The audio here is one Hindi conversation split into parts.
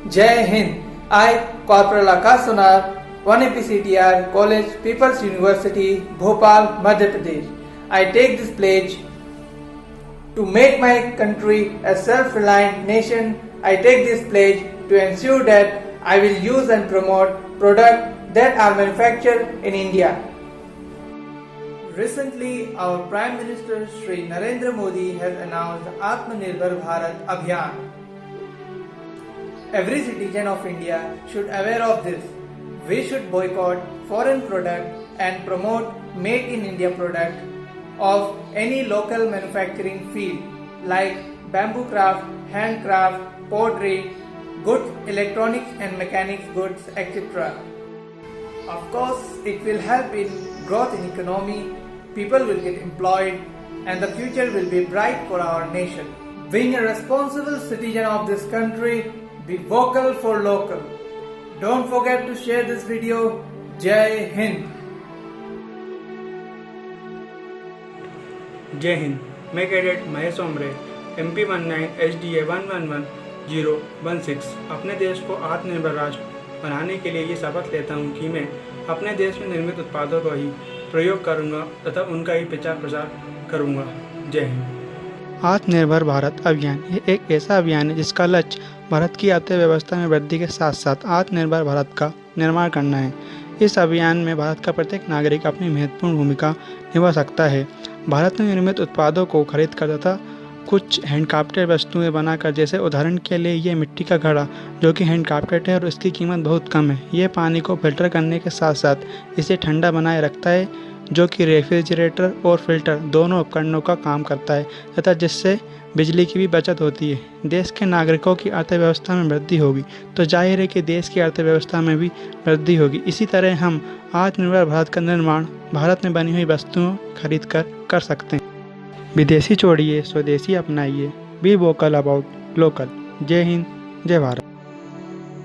Jai Hind. I, Corporal Akash Sonar, 1APCTR College, People's University, Bhopal, Madhya Pradesh. I take this pledge to make my country a self-reliant nation. I take this pledge to ensure that I will use and promote products that are manufactured in India. Recently, our Prime Minister Shri Narendra Modi has announced Atmanirbhar Bharat Abhiyan. Every citizen of India should aware of this. We should boycott foreign products and promote made in India products of any local manufacturing field like bamboo craft, handcraft, pottery, goods, electronics and mechanics goods, etc. Of course, it will help in growth in economy, people will get employed and the future will be bright for our nation. Being a responsible citizen of this country, be vocal for local. Don't forget to share this video. Jai Hind. जय हिंद। मैं cadet Mahesh ombre MP 19 HDA 111016 अपने देश को आत्मनिर्भर राष्ट्र बनाने के लिए ये शपथ लेता हूँ कि मैं अपने देश में निर्मित उत्पादों का ही प्रयोग करूँगा तथा उनका ही प्रचार प्रसार करूँगा। जय हिंद। आत्मनिर्भर भारत अभियान ये एक ऐसा अभियान है जिसका लक्ष्य भारत की अर्थव्यवस्था में वृद्धि के साथ साथ आत्मनिर्भर भारत का निर्माण करना है। इस अभियान में भारत का प्रत्येक नागरिक अपनी महत्वपूर्ण भूमिका निभा सकता है। भारत में निर्मित उत्पादों को खरीद कर तथा कुछ हैंडक्राफ्टेड वस्तुएं बनाकर, जैसे उदाहरण के लिए ये मिट्टी का घड़ा जो कि हैंडक्राफ्टेड है और इसकी कीमत बहुत कम है। ये पानी को फिल्टर करने के साथ साथ इसे ठंडा बनाए रखता है, जो कि रेफ्रिजरेटर और फिल्टर दोनों उपकरणों का काम करता है तथा जिससे बिजली की भी बचत होती है। देश के नागरिकों की अर्थव्यवस्था में वृद्धि होगी तो जाहिर है कि देश की अर्थव्यवस्था में भी वृद्धि होगी। इसी तरह हम आत्मनिर्भर भारत का निर्माण भारत में बनी हुई वस्तुओं खरीद कर सकते हैं। विदेशी छोड़िए, स्वदेशी अपनाइए। Be vocal about local. जय हिंद, जय भारत।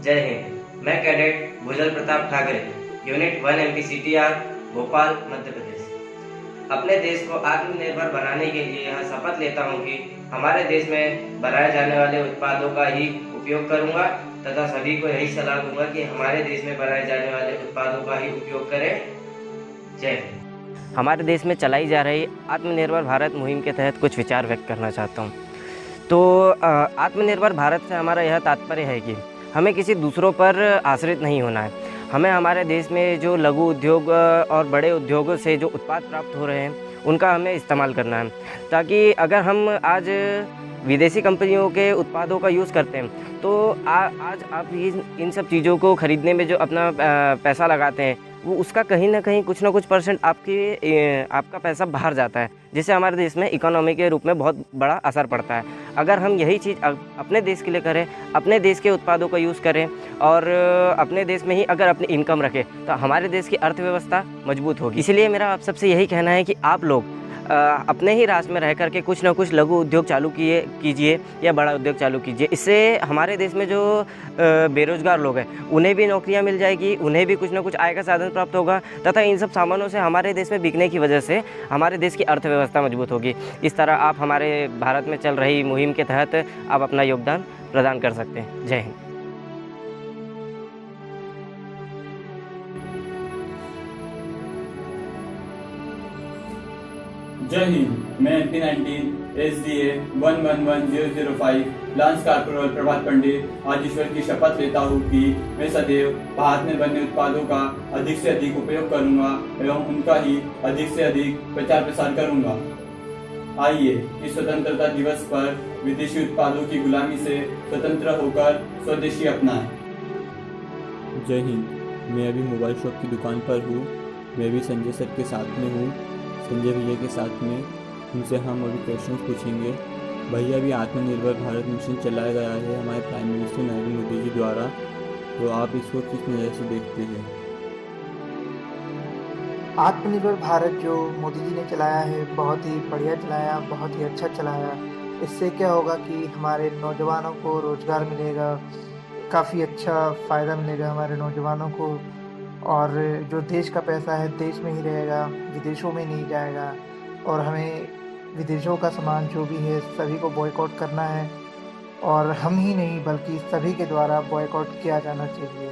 जय हिंद। मैं cadet Bhujal Pratap Thackeray, unit 1 MPCTR, Bhopal, Madhya Pradesh. अपने देश को आत्मनिर्भर बनाने के लिए यह शपथ लेता हूँ कि हमारे देश में बनाए जाने वाले उत्पादों का ही उपयोग करूँगा तथा सभी को यही सलाह दूंगा कि हमारे देश में बनाए जाने वाले उत्पादों का ही उपयोग करें। जय हिंद। हमारे देश में चलाई जा रही आत्मनिर्भर भारत मुहिम के तहत कुछ विचार व्यक्त करना चाहता हूँ। तो आत्मनिर्भर भारत से हमारा यह तात्पर्य है कि हमें किसी दूसरों पर आश्रित नहीं होना है। हमें हमारे देश में जो लघु उद्योग और बड़े उद्योगों से जो उत्पाद प्राप्त हो रहे हैं उनका हमें इस्तेमाल करना है, ताकि अगर हम आज विदेशी कंपनियों के उत्पादों का यूज़ करते हैं तो आज आप इन सब चीज़ों को ख़रीदने में जो अपना पैसा लगाते हैं वो उसका कहीं ना कहीं कुछ ना कुछ % आपका पैसा बाहर जाता है, जिससे हमारे देश में इकोनॉमी के रूप में बहुत बड़ा असर पड़ता है। अगर हम यही चीज़ अपने देश के लिए करें, अपने देश के उत्पादों का यूज़ करें और अपने देश में ही अगर अपनी इनकम रखें तो हमारे देश की अर्थव्यवस्था मजबूत होगी। इसलिए मेरा आप सबसे यही कहना है कि आप लोग अपने ही राज्य में रह करके कुछ ना कुछ लघु उद्योग चालू कीजिए या बड़ा उद्योग चालू कीजिए। इससे हमारे देश में जो बेरोजगार लोग हैं उन्हें भी नौकरियां मिल जाएगी, उन्हें भी कुछ ना कुछ आय का साधन प्राप्त होगा तथा इन सब सामानों से हमारे देश में बिकने की वजह से हमारे देश की अर्थव्यवस्था मजबूत होगी। इस तरह आप हमारे भारत में चल रही मुहिम के तहत आप अपना योगदान प्रदान कर सकते हैं। जय हिंद। जय हिंद। मैं MP 19 SDA 111005 लांस कार्पोरल प्रभात पंडित आज ईश्वर की शपथ लेता हूँ कि मैं सदैव भारत में बने उत्पादों का अधिक से अधिक उपयोग करूँगा एवं उनका ही अधिक से अधिक प्रचार प्रसार करूँगा। आइए इस स्वतंत्रता दिवस पर विदेशी उत्पादों की गुलामी से स्वतंत्र होकर स्वदेशी अपनाएं। जय हिंद। मैं अभी मोबाइल शॉप की दुकान पर हूँ। मैं भी संजय सर के साथ में हूँ, संजय भैया के साथ में। उनसे हम अभी क्वेश्चन पूछेंगे। भैया, भी आत्मनिर्भर भारत मिशन चलाया गया है हमारे प्राइम मिनिस्टर नरेंद्र मोदी जी द्वारा, तो आप इसको किस नज़र से देखते हैं? आत्मनिर्भर भारत जो मोदी जी ने चलाया है बहुत ही बढ़िया चलाया, बहुत ही अच्छा चलाया। इससे क्या होगा कि हमारे नौजवानों को रोज़गार मिलेगा, काफ़ी अच्छा फ़ायदा मिलेगा हमारे नौजवानों को, और जो देश का पैसा है देश में ही रहेगा, विदेशों में नहीं जाएगा। और हमें विदेशों का सामान जो भी है सभी को बॉयकॉट करना है और हम ही नहीं बल्कि सभी के द्वारा बॉयकॉट किया जाना चाहिए।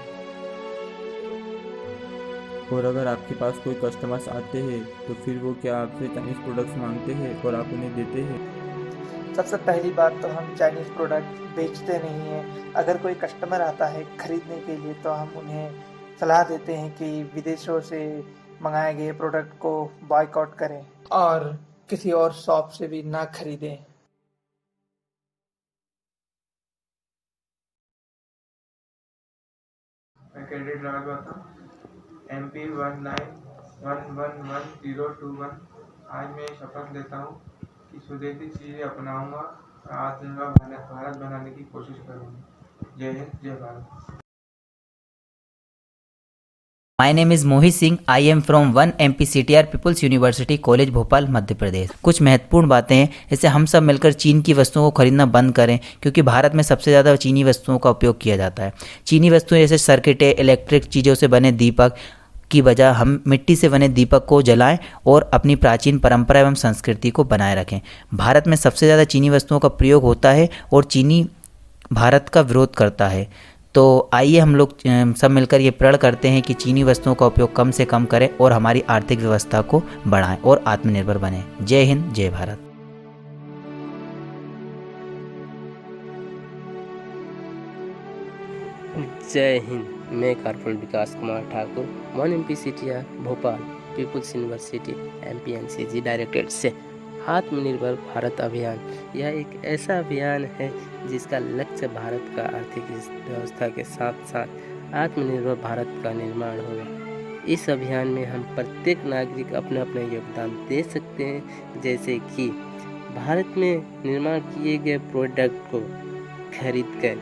और अगर आपके पास कोई कस्टमर्स आते हैं तो फिर वो क्या आपसे चाइनीज़ प्रोडक्ट्स मांगते हैं और आप उन्हें देते हैं? सबसे पहली बात तो हम चाइनीज़ प्रोडक्ट बेचते नहीं हैं। अगर कोई कस्टमर आता है खरीदने के लिए तो हम उन्हें सलाह देते हैं कि विदेशों से मंगाए गए प्रोडक्ट को बॉयकॉट करें और किसी और शॉप से भी ना खरीदें। मैं कैडेट राज बाता MP 19111021। आज मैं शपथ लेता हूँ कि स्वदेशी चीज़ें अपनाऊंगा और आत्मनिर्भर भारत बनाने की कोशिश करूँगा। जय हिंद, जय Bharat. My name is Mohit Singh. I am from 1MP CTR People's University College Bhopal Madhya प्रदेश। कुछ महत्वपूर्ण बातें हैं, जैसे हम सब मिलकर चीन की वस्तुओं को खरीदना बंद करें, क्योंकि भारत में सबसे ज़्यादा चीनी वस्तुओं का उपयोग किया जाता है। चीनी वस्तुएं जैसे सर्किटें, इलेक्ट्रिक चीज़ों से बने दीपक की बजाय हम मिट्टी से बने दीपक को जलाएं और अपनी प्राचीन परंपरा एवं संस्कृति को बनाए रखें। भारत में सबसे ज़्यादा चीनी वस्तुओं का प्रयोग होता है और चीनी भारत का विरोध करता है। तो आइए हम लोग सब मिलकर ये प्रण करते हैं कि चीनी वस्तुओं का उपयोग कम से कम करें और हमारी आर्थिक व्यवस्था को बढ़ाएं और आत्मनिर्भर बनें। जय हिंद, जय भारत। जय हिंद। मैं corporal Vikas Kumar Thakur 1MP CTR Bhopal People's University MPNCG directorate से आत्मनिर्भर भारत अभियान, यह एक ऐसा अभियान है जिसका लक्ष्य भारत का आर्थिक व्यवस्था के साथ साथ आत्मनिर्भर भारत का निर्माण होगा। इस अभियान में हम प्रत्येक नागरिक अपना अपना योगदान दे सकते हैं, जैसे कि भारत में निर्माण किए गए प्रोडक्ट को खरीदकर